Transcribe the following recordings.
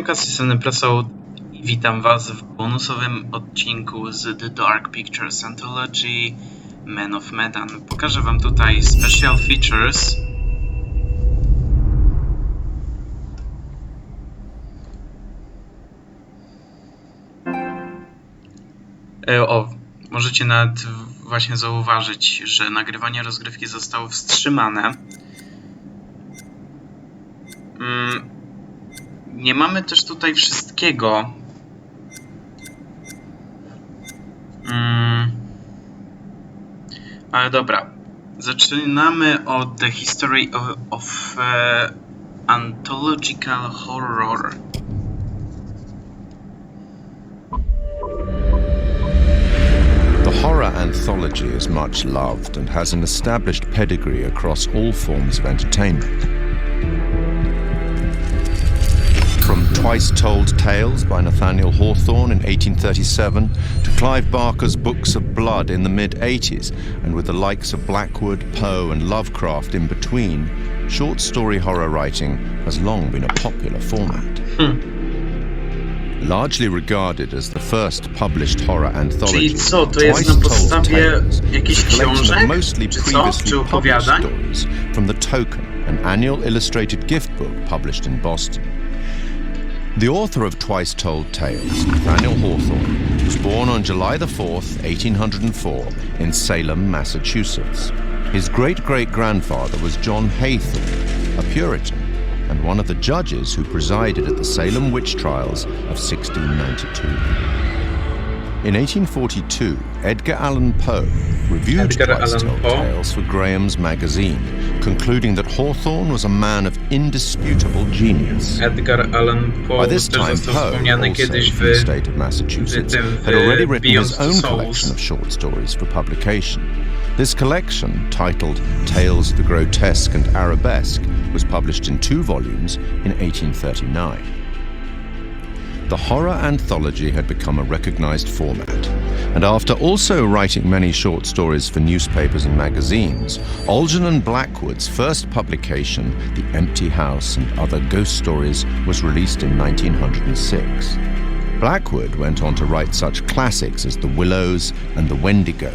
Siemanka, z tej strony Presał i witam was w bonusowym odcinku z The Dark Pictures Anthology Man of Medan. Pokażę wam tutaj special features. Możecie nawet właśnie zauważyć, że nagrywanie rozgrywki zostało wstrzymane. Nie mamy też tutaj wszystkiego. Ale dobra. Zaczynamy od The History of Anthological Horror. The horror anthology is much loved and has an established pedigree across all forms of entertainment. From Twice Told Tales by Nathaniel Hawthorne in 1837 to Clive Barker's Books of Blood in the mid-80s, and with the likes of Blackwood, Poe and Lovecraft in between, short story horror writing has long been a popular format. Largely regarded as the first published horror anthology, Czyli co, to jest na podstawie jakichś książek, mostly czy co, previously czy published opowiadań? stories from The Token, an annual illustrated gift book published in Boston. The author of Twice Told Tales, Nathaniel Hawthorne, was born on July the 4th, 1804, in Salem, Massachusetts. His great-great-grandfather was John Haythorne, a Puritan, and one of the judges who presided at the Salem witch trials of 1692. In 1842, Edgar Allan Poe reviewed Twice Told Tales for Graham's magazine, concluding that Hawthorne was a man of indisputable genius. Edgar Allan Poe By this time, Poe, also from the state of Massachusetts, had already written his own collection of short stories for publication. This collection, titled Tales of the Grotesque and Arabesque, was published in 2 volumes in 1839. The horror anthology had become a recognized format, and after also writing many short stories for newspapers and magazines, Algernon and Blackwood's first publication, The Empty House and Other Ghost Stories, was released in 1906. Blackwood went on to write such classics as The Willows and The Wendigo,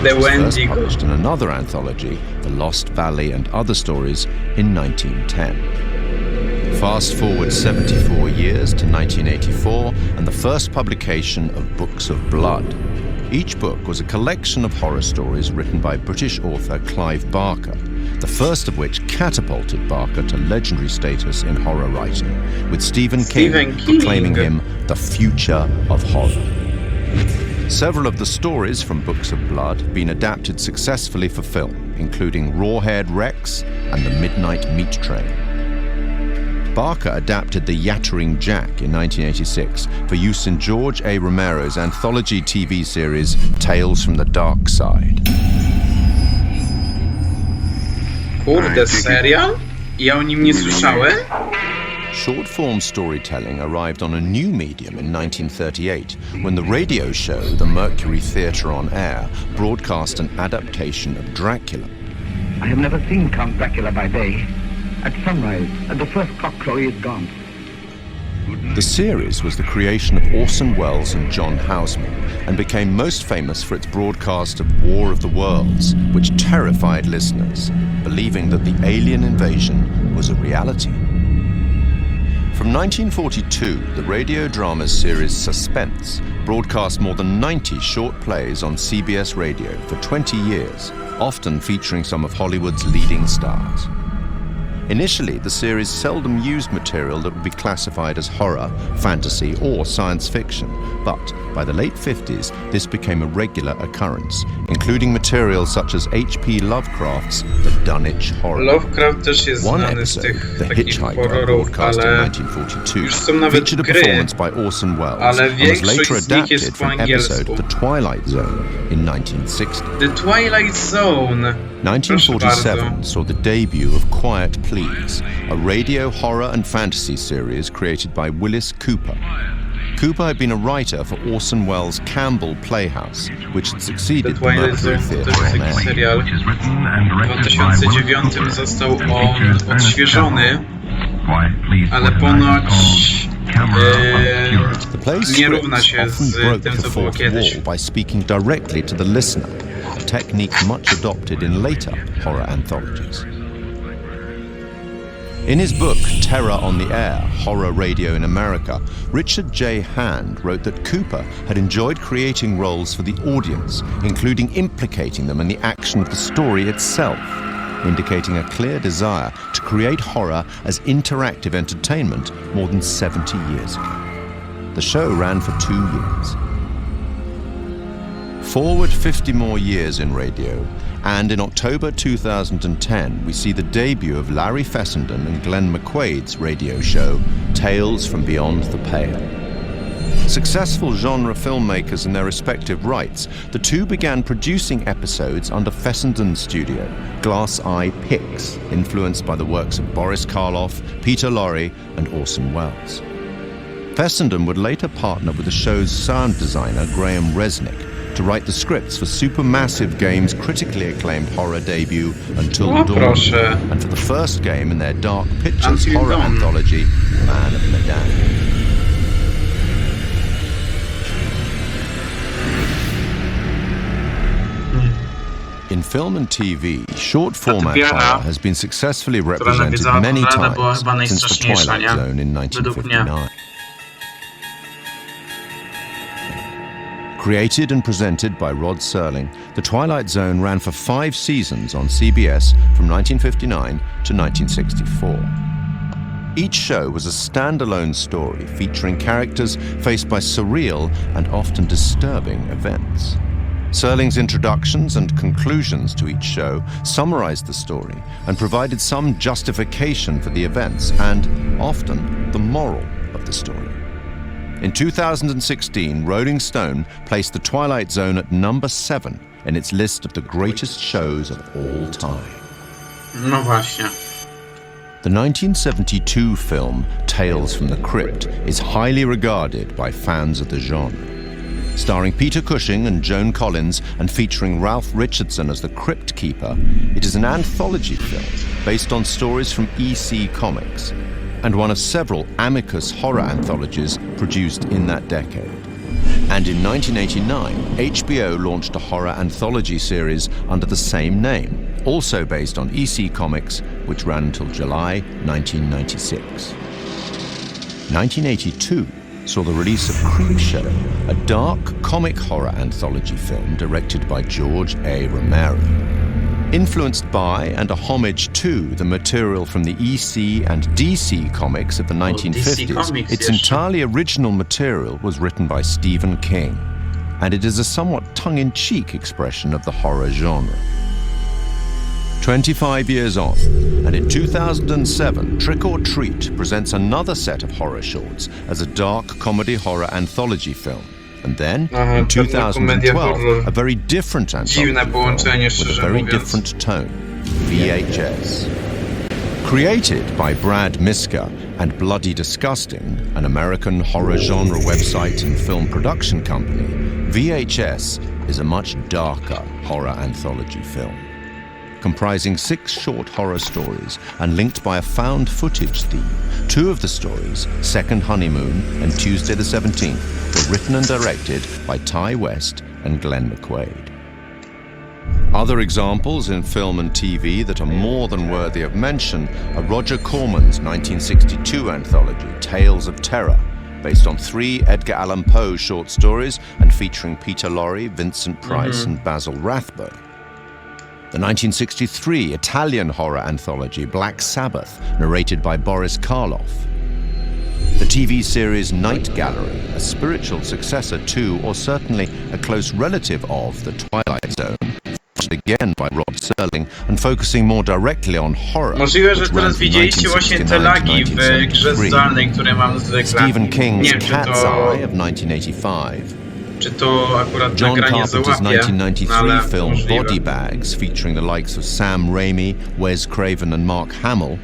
which was first published in another anthology, The Lost Valley and Other Stories, in 1910. Fast forward 74 years to 1984 and the first publication of Books of Blood. Each book was a collection of horror stories written by British author Clive Barker, the first of which catapulted Barker to legendary status in horror writing, with Stephen King proclaiming him the future of horror. Several of the stories from Books of Blood have been adapted successfully for film, including Rawhaired Rex and The Midnight Meat Train. Barker adapted The Yattering Jack in 1986 for use in George A. Romero's anthology TV series Tales from the Dark Side. Kurde, serial? Ja o nim nie słyszałem? Short-form storytelling arrived on a new medium in 1938 when the radio show The Mercury Theatre on Air broadcast an adaptation of Dracula. I have never seen Count Dracula by day. At sunrise, at the first cockcrow, he is gone. The series was the creation of Orson Welles and John Houseman and became most famous for its broadcast of War of the Worlds, which terrified listeners, believing that the alien invasion was a reality. From 1942, the radio drama series Suspense broadcast more than 90 short plays on CBS radio for 20 years, often featuring some of Hollywood's leading stars. Initially, the series seldom used material that would be classified as horror, fantasy, or science fiction, but by the late 50s, this became a regular occurrence, including material such as H.P. Lovecraft's The Dunwich Horror. Lovecraft też jest One znany z episode, tych The takich Hitchhiker, horrorów, broadcast in ale 1942, już są nawet featured a gry, performance by Orson Welles ale and was większość later z nich jest adapted po from an episode angielsku. of The Twilight Zone in 1960. The Twilight Zone. 1947 saw the debut of Quiet Please, a radio horror and fantasy series created by Willis Cooper. Cooper had been a writer for Orson Welles' Campbell Playhouse, which had succeeded the Mercury Theatre on Air. Serial. W 2009 został on odświeżony, ale ponoć The play's nie równa scripts się often z broke tym, the co było fourth kiedyś. wall by speaking directly to the listener, a technique much adopted in later horror anthologies. In his book, Terror on the Air, Horror Radio in America, Richard J. Hand wrote that Cooper had enjoyed creating roles for the audience, including implicating them in the action of the story itself, indicating a clear desire to create horror as interactive entertainment more than 70 years ago. The show ran for 2 years. Forward 50 more years in radio, and in October 2010 we see the debut of Larry Fessenden and Glenn McQuaid's radio show Tales from Beyond the Pale. Successful genre filmmakers in their respective rights, the two began producing episodes under Fessenden's studio, Glass Eye Pix, influenced by the works of Boris Karloff, Peter Lorre and Orson Welles. Fessenden would later partner with the show's sound designer Graham Resnick to write the scripts for Supermassive Games' critically acclaimed horror debut Until Dawn, and for the first game in their Dark Pictures horror anthology, Man of Medan. In film and TV, short-format horror has been successfully represented many times since the Twilight Zone in 1959. Created and presented by Rod Serling, The Twilight Zone ran for 5 seasons on CBS from 1959 to 1964. Each show was a standalone story featuring characters faced by surreal and often disturbing events. Serling's introductions and conclusions to each show summarized the story and provided some justification for the events and, often, the moral of the story. In 2016, Rolling Stone placed The Twilight Zone at number 7 in its list of the greatest shows of all time. No właśnie. The 1972 film Tales from the Crypt is highly regarded by fans of the genre. Starring Peter Cushing and Joan Collins and featuring Ralph Richardson as the Crypt Keeper, it is an anthology film based on stories from EC Comics and one of several Amicus horror anthologies produced in that decade. And in 1989, HBO launched a horror anthology series under the same name, also based on EC Comics, which ran until July 1996. 1982 saw the release of Creepshow, a dark comic horror anthology film directed by George A. Romero. Influenced by and a homage to the material from the EC and DC comics of the 1950s, its entirely original material was written by Stephen King, and it is a somewhat tongue-in-cheek expression of the horror genre. 25 years on, and in 2007, Trick or Treat presents another set of horror shorts as a dark comedy horror anthology film. And then, in 2012, a very different anthology film with a very different tone, VHS. Created by Brad Miska and Bloody Disgusting, an American horror genre website and film production company, VHS is a much darker horror anthology film. Comprising 6 short horror stories and linked by a found footage theme. 2 of the stories, Second Honeymoon and Tuesday the 17th, were written and directed by Ty West and Glenn McQuaid. Other examples in film and TV that are more than worthy of mention are Roger Corman's 1962 anthology, Tales of Terror, based on 3 Edgar Allan Poe short stories and featuring Peter Lorre, Vincent Price and Basil Rathbone. The 1963 Italian horror anthology Black Sabbath, narrated by Boris Karloff. The TV series Night Gallery, a spiritual successor to, or certainly a close relative of, The Twilight Zone, featured again by Rod Serling and focusing more directly on horror. Możliwe, że teraz widzieliście właśnie te lagi w grze zdalnej, które mam zwykle. Stephen King's Cat's Eye of 1985. Czy to akurat John nagranie Carpenter's załapie, 1993 film możliwe. Body Bags, featuring the likes of Sam Raimi, Wes Craven and Mark Hamill,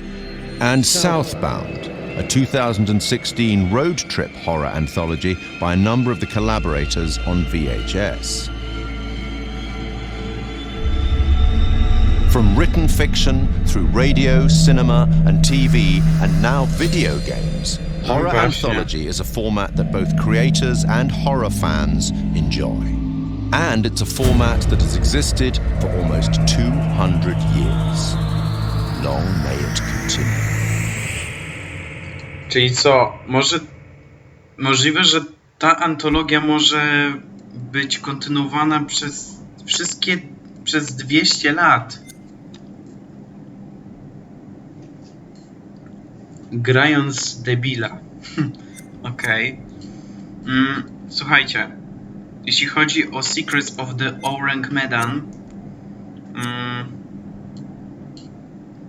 and Southbound, a 2016 road trip horror anthology by a number of the collaborators on VHS. From written fiction through radio, cinema and TV, and now video games, Horror Anthology is a format that both creators and horror fans enjoy. And it's a format that has existed for almost 200 years. Long may it continue. Czyli co, możliwe, że ta antologia może być kontynuowana przez 200 lat. Grając debila. Okej. Słuchajcie, jeśli chodzi o Secrets of the Orang Medan,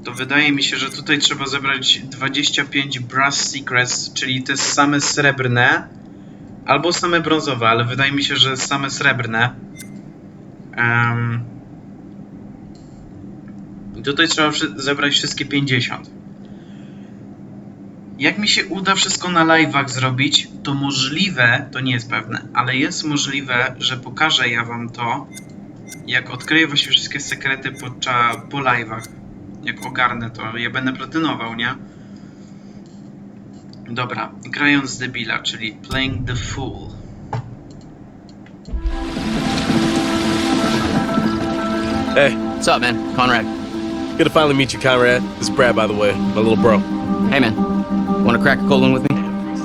to wydaje mi się, że tutaj trzeba zebrać 25 Brass Secrets, czyli te same srebrne, albo same brązowe, ale wydaje mi się, że same srebrne. Tutaj trzeba zebrać wszystkie 50. Jak mi się uda wszystko na live'ach zrobić, to możliwe, to nie jest pewne, ale jest możliwe, że pokażę ja wam to, jak odkryję właśnie wszystkie sekrety po live'ach. Jak ogarnę to, ja będę platynował, nie? Dobra, grając debila, czyli playing the fool. Hey. What's up, man? Conrad. Good to finally meet you, Conrad. This is Brad, by the way, my little bro. Hey, man. Want to crack a cold one with me?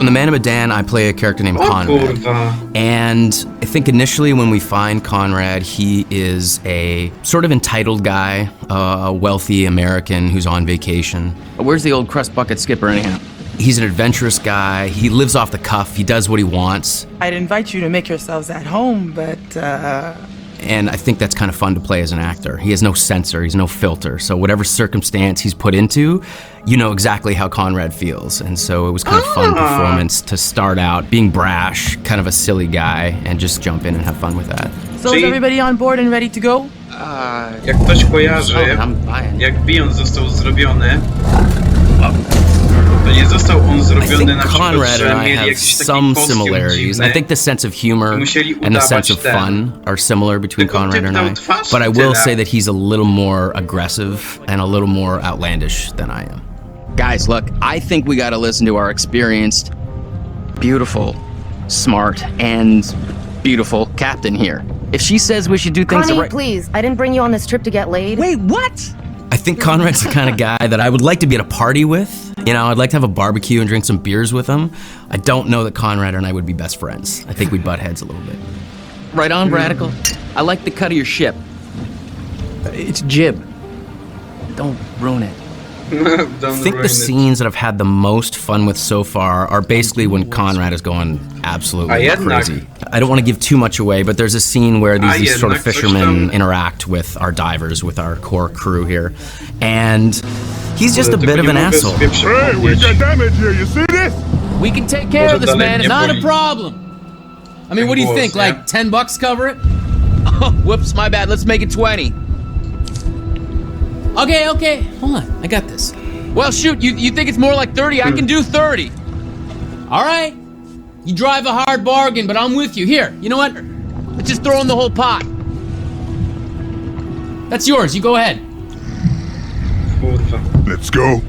In the Man of Medan, I play a character named Conrad. And I think initially when we find Conrad, he is a sort of entitled guy, a wealthy American who's on vacation. Where's the old crust bucket skipper anyhow? He's an adventurous guy. He lives off the cuff. He does what he wants. I'd invite you to make yourselves at home, but And I think that's kind of fun to play as an actor. He has no censor, he's no filter. So whatever circumstance he's put into, you know exactly how Conrad feels. And so it was kind of fun performance to start out being brash, kind of a silly guy, and just jump in and have fun with that. So is everybody on board and ready to go? Jak ktoś kojarzy, jak Beyond został zrobiony, to nie został on zrobiony na przykład, że mieli jakiś taki kostium dziwny. I think the sense of humor and the sense of fun are similar between Conrad and I. But I will say that he's a little more aggressive and a little more outlandish than I am. Guys, look, I think we gotta listen to our experienced, beautiful, smart, and beautiful captain here. If she says we should do things Connie, right... please, I didn't bring you on this trip to get laid. Wait, what? I think Conrad's the kind of guy that I would like to be at a party with. You know, I'd like to have a barbecue and drink some beers with him. I don't know that Conrad and I would be best friends. I think we'd butt heads a little bit. Right on, Radical. I like the cut of your ship. It's jib. Don't ruin it. I think the scenes that I've had the most fun with so far are basically when Conrad is going absolutely crazy. I don't want to give too much away, but there's a scene where these sort of fishermen interact with our divers, with our core crew here, and he's just a bit of an asshole. Hey, we got damage here, you see this? We can take care of this, man, it's not a problem. I mean, what do you think, like $10 cover it? Oh, whoops, my bad, let's make it 20. Okay, hold on, I got this. Well, shoot, you think it's more like 30? I can do 30. All right, you drive a hard bargain, but I'm with you. Here, you know what? Let's just throw in the whole pot. That's yours, you go ahead. Let's go.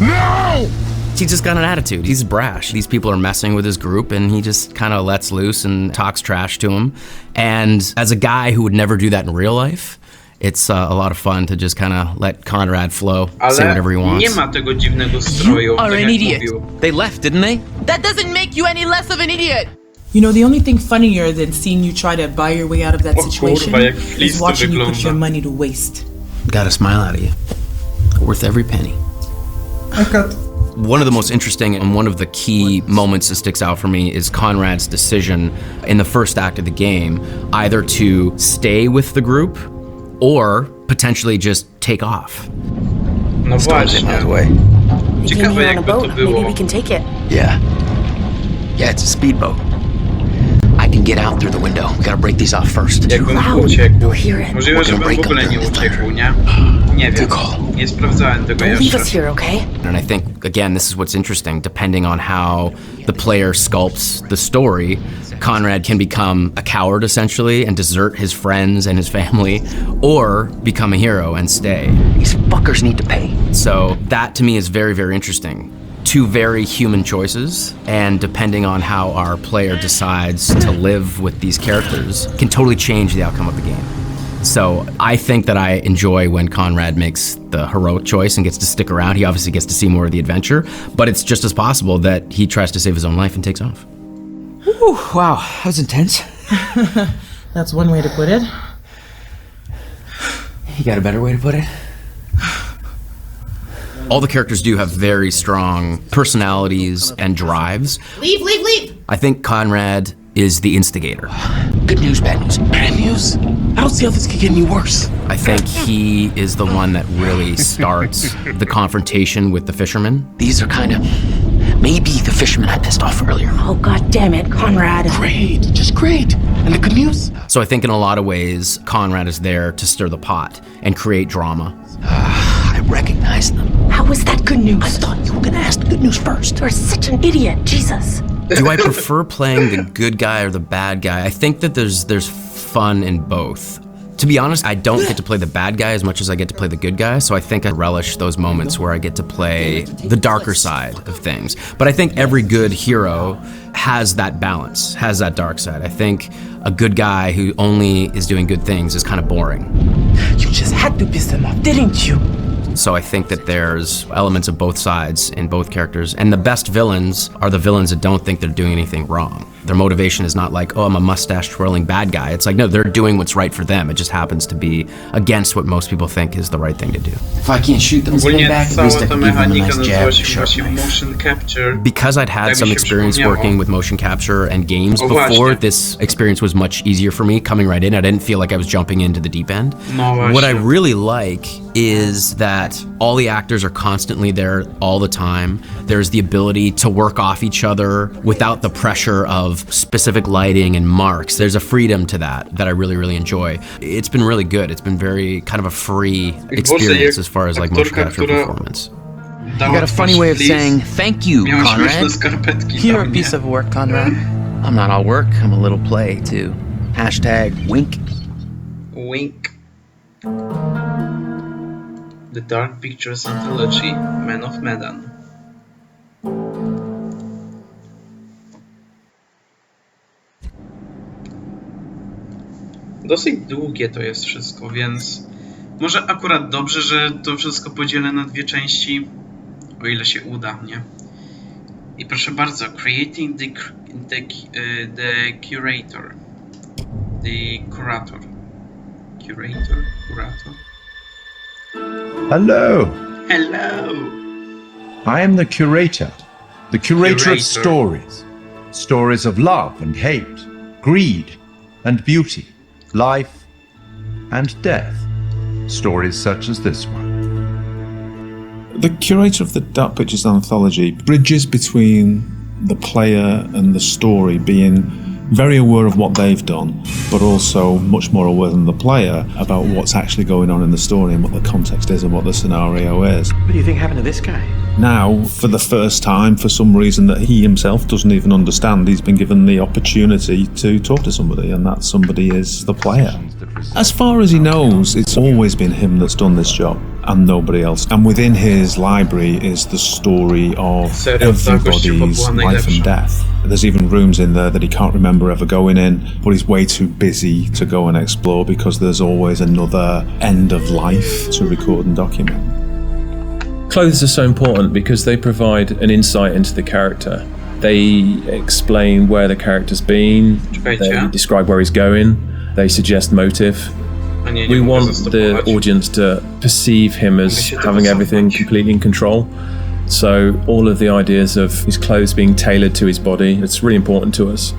No! He's just got an attitude. He's brash. These people are messing with his group, and he just kind of lets loose and talks trash to them. And as a guy who would never do that in real life, it's a lot of fun to just kind of let Conrad flow, say whatever he wants. Nie ma tego dziwnego stroju, You are an idiot. They left, didn't they? That doesn't make you any less of an idiot. You know, the only thing funnier than seeing you try to buy your way out of that situation is watching you put your money to waste. Got a smile out of you. Worth every penny. One of the most interesting and one of the key moments that sticks out for me is Conrad's decision in the first act of the game, either to stay with the group or potentially just take off. No właśnie. Ciekawe jakby to było. Maybe we can take it. Yeah, it's a speedboat. I can get out through the window. We gotta break these off first. Jakbym uciekł. Możliwe, żebym w ogóle nie uciekł, nie? Nie wiem. Nie sprawdzałem tego Don't leave jeszcze. us here, okay? And I think, again, this is what's interesting. Depending on how the player sculpts the story, Conrad can become a coward, essentially, and desert his friends and his family, or become a hero and stay. These fuckers need to pay. So that, to me, is very, very interesting. two very human choices, and depending on how our player decides to live with these characters can totally change the outcome of the game. So I think that I enjoy when Conrad makes the heroic choice and gets to stick around. He obviously gets to see more of the adventure, but it's just as possible that he tries to save his own life and takes off. Whew, wow, that was intense. That's one way to put it. You got a better way to put it? All the characters do have very strong personalities and drives. Leave, leave, leave! I think Conrad is the instigator. Good news, bad news. Bad news? I don't see how this could get any worse. I think he is the one that really starts the confrontation with the fishermen. These are kind of maybe the fishermen I pissed off earlier. Oh, god damn it, Conrad. Great, just great. And the good news? So I think in a lot of ways, Conrad is there to stir the pot and create drama. I recognize them. How was that good news? I thought you were gonna ask the good news first. You're such an idiot, Jesus. Do I prefer playing the good guy or the bad guy? I think that there's fun in both. To be honest, I don't get to play the bad guy as much as I get to play the good guy, so I think I relish those moments where I get to play the darker side of things. But I think every good hero has that balance, has that dark side. I think a good guy who only is doing good things is kind of boring. You just had to piss them off, didn't you? So I think that there's elements of both sides in both characters. And the best villains are the villains that don't think they're doing anything wrong. Their motivation is not like, oh, I'm a mustache-twirling bad guy. It's like, no, they're doing what's right for them. It just happens to be against what most people think is the right thing to do. If I can't shoot them straight back, at least I can give them a nice jab with a sharp knife. Motion capture. Because I'd had some experience working with motion capture and games before, this experience was much easier for me coming right in. I didn't feel like I was jumping into the deep end. What I really like is that all the actors are constantly there all the time. There's the ability to work off each other without the pressure of specific lighting and marks. There's a freedom to that I really, really enjoy. It's been really good. It's been very kind of a free experience as far as like motion capture performance. You got a funny way of saying thank you, Conrad. You're a piece of work, Conrad. I'm not all work, I'm a little play too. # wink. Wink. The Dark Pictures Anthology, Man of Medan. Dosyć długie to jest wszystko, więc może akurat dobrze, że to wszystko podzielę na dwie części, o ile się uda, nie? I proszę bardzo, creating the curator. The curator. Curator. Hello. Hello. I am the curator. The curator of stories. Stories of love and hate, greed and beauty, life and death. Stories such as this one. The curator of the Dark Pictures Anthology bridges between the player and the story, being very aware of what they've done, but also much more aware than the player about what's actually going on in the story and what the context is and what the scenario is. What do you think happened to this guy? Now, for the first time, for some reason that he himself doesn't even understand, he's been given the opportunity to talk to somebody, and that somebody is the player. As far as he knows, it's always been him that's done this job, and nobody else. And within his library is the story of everybody's life and death. There's even rooms in there that he can't remember ever going in, but he's way too busy to go and explore because there's always another end of life to record and document. Clothes are so important because they provide an insight into the character. They explain where the character's been, they describe where he's going, they suggest motive. We want the audience to perceive him as having everything completely in control. So all of the ideas of his clothes being tailored to his body, it's really important to us.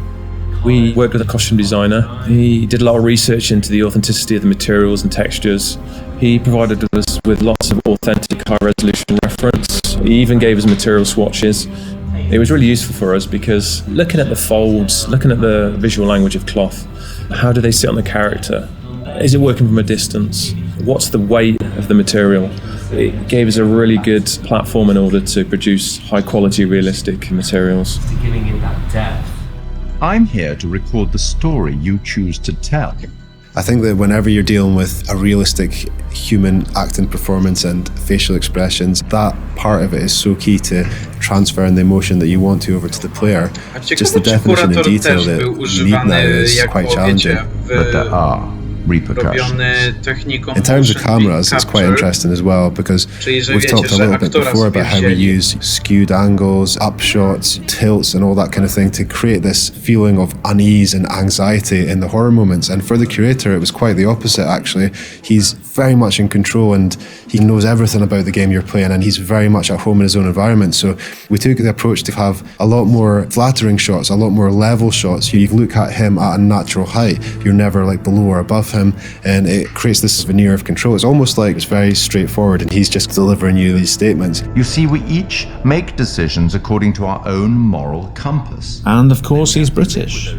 We worked with a costume designer. He did a lot of research into the authenticity of the materials and textures. He provided us with lots of authentic high-resolution reference. He even gave us material swatches. It was really useful for us because looking at the folds, looking at the visual language of cloth, how do they sit on the character? Is it working from a distance? What's the weight of the material? It gave us a really good platform in order to produce high-quality, realistic materials. Giving it that depth. I'm here to record the story you choose to tell. I think that whenever you're dealing with a realistic human acting performance and facial expressions, that part of it is so key to transferring the emotion that you want to over to the player. Just the definition and detail that you need now is quite challenging. But there are repercussions. In terms of cameras, it's quite interesting as well, because we've talked a little bit before about how we use skewed angles, upshots, tilts and all that kind of thing to create this feeling of unease and anxiety in the horror moments. And for the curator, it was quite the opposite actually. He's very much in control and he knows everything about the game you're playing, and he's very much at home in his own environment. So we took the approach to have a lot more flattering shots, a lot more level shots. You look at him at a natural height. You're never like below or above him, and it creates this veneer of control. It's almost like it's very straightforward and he's just delivering you these statements. You see, we each make decisions according to our own moral compass. And of course he's British.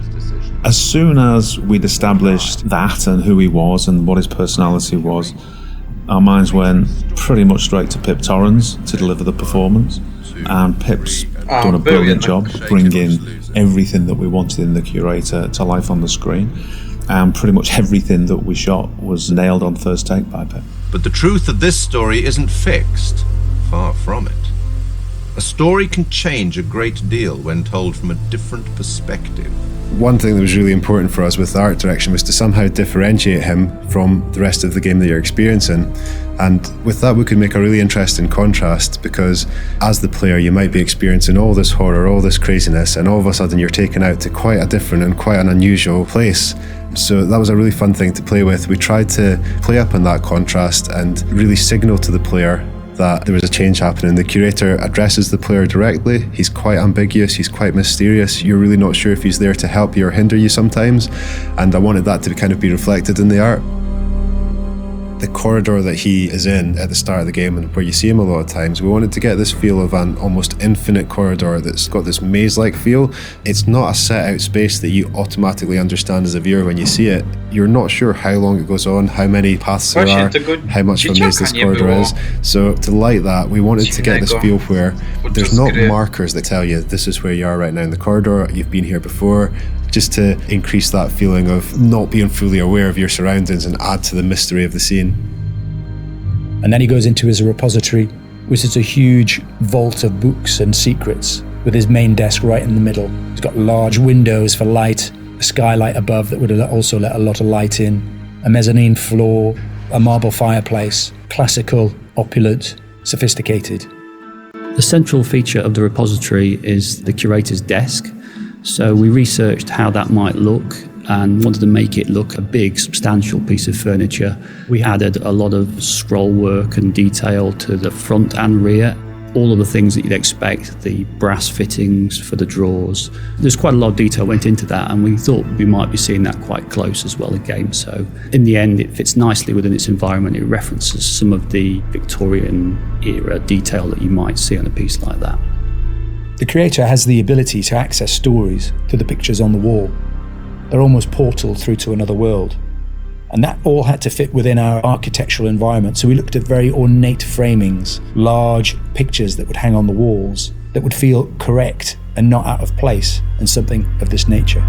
As soon as we'd established that and who he was and what his personality was, our minds went pretty much straight to Pip Torrens to deliver the performance. And Pip's done a brilliant job bringing everything that we wanted in the curator to life on the screen. And pretty much everything that we shot was nailed on first take by Pip. But the truth of this story isn't fixed. Far from it. A story can change a great deal when told from a different perspective. One thing that was really important for us with the art direction was to somehow differentiate him from the rest of the game that you're experiencing. And with that, we could make a really interesting contrast, because as the player, you might be experiencing all this horror, all this craziness, and all of a sudden you're taken out to quite a different and quite an unusual place. So that was a really fun thing to play with. We tried to play up on that contrast and really signal to the player that there was a change happening. The curator addresses the player directly. He's quite ambiguous, he's quite mysterious. You're really not sure if he's there to help you or hinder you sometimes. And I wanted that to kind of be reflected in the art. The corridor that he is in at the start of the game, and where you see him a lot of times, we wanted to get this feel of an almost infinite corridor that's got this maze-like feel. It's not a set out space that you automatically understand as a viewer when you see it. You're not sure how long it goes on, how many paths there are, how much of a maze this corridor is. So to light that, we wanted to get this feel where there's not markers that tell you this is where you are right now in the corridor, you've been here before, just to increase that feeling of not being fully aware of your surroundings and add to the mystery of the scene. And then he goes into his repository, which is a huge vault of books and secrets, with his main desk right in the middle. He's got large windows for light, a skylight above that would also let a lot of light in, a mezzanine floor, a marble fireplace, classical, opulent, sophisticated. The central feature of the repository is the curator's desk. So we researched how that might look and wanted to make it look a big, substantial piece of furniture. We added a lot of scroll work and detail to the front and rear. All of the things that you'd expect, the brass fittings for the drawers. There's quite a lot of detail went into that, and we thought we might be seeing that quite close as well again. So in the end, it fits nicely within its environment. It references some of the Victorian era detail that you might see on a piece like that. The creator has the ability to access stories through the pictures on the wall. They're almost portal through to another world. And that all had to fit within our architectural environment. So we looked at very ornate framings, large pictures that would hang on the walls, that would feel correct and not out of place, and something of this nature.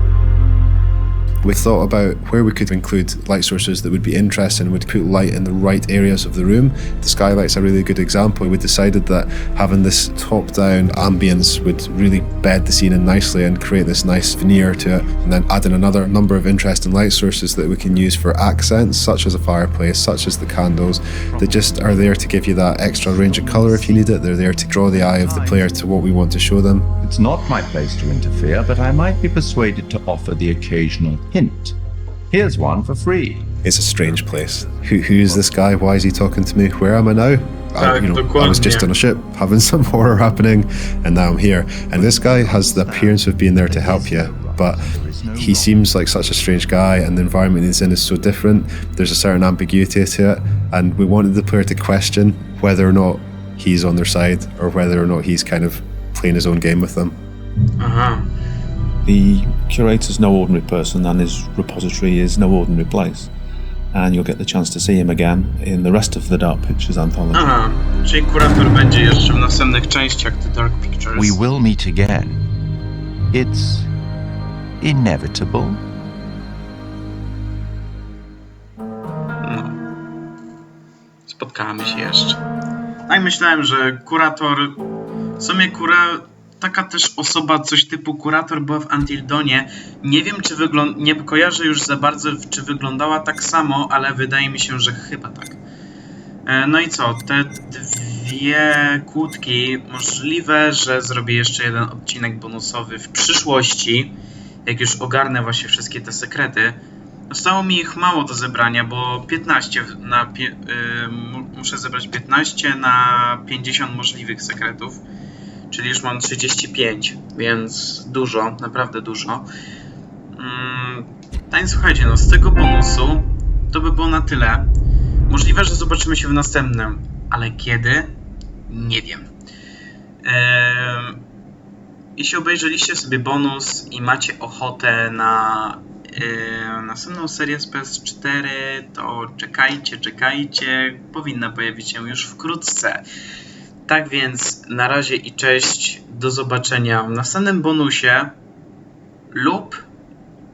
We thought about where we could include light sources that would be interesting, would put light in the right areas of the room. The skylight's a really good example. We decided that having this top-down ambience would really bed the scene in nicely and create this nice veneer to it, and then add in another number of interesting light sources that we can use for accents, such as a fireplace, such as the candles, that just are there to give you that extra range of colour if you need it. They're there to draw the eye of the player to what we want to show them. It's not my place to interfere, but I might be persuaded to offer the occasional hint. Here's one for free. It's a strange place. Who is this guy? Why is he talking to me? Where am I now? I was just on a ship having some horror happening, and now I'm here. And this guy has the appearance of being there to help you, but he seems like such a strange guy, and the environment he's in is so different. There's a certain ambiguity to it, and we wanted the player to question whether or not he's on their side, or whether or not he's kind of playing his own game with them. The curator's no ordinary person, and his repository is no ordinary place. And you'll get the chance to see him again in the rest of the Dark Pictures Anthology. Czyli kurator będzie jeszcze w następnych częściach The Dark Pictures. We will meet again. It's inevitable. spotkamy się jeszcze. No i myślałem, że kurator... W sumie taka też osoba, coś typu kurator była w Antildonie. Nie wiem, czy nie kojarzę już za bardzo, czy wyglądała tak samo, ale wydaje mi się, że chyba tak. No i co? Te dwie kłódki, możliwe, że zrobię jeszcze jeden odcinek bonusowy w przyszłości, jak już ogarnę właśnie wszystkie te sekrety. Zostało mi ich mało do zebrania, bo 15 muszę zebrać 15 na 50 możliwych sekretów, czyli już mam 35, więc dużo, naprawdę dużo. No i słuchajcie, no z tego bonusu to by było na tyle. Możliwe, że zobaczymy się w następnym, ale kiedy? Nie wiem. Jeśli obejrzeliście sobie bonus i macie ochotę na następną serię z PS4, to czekajcie, powinna pojawić się już wkrótce. Tak więc na razie i cześć, do zobaczenia w następnym bonusie lub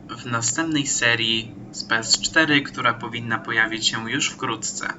w następnej serii z PS4, która powinna pojawić się już wkrótce.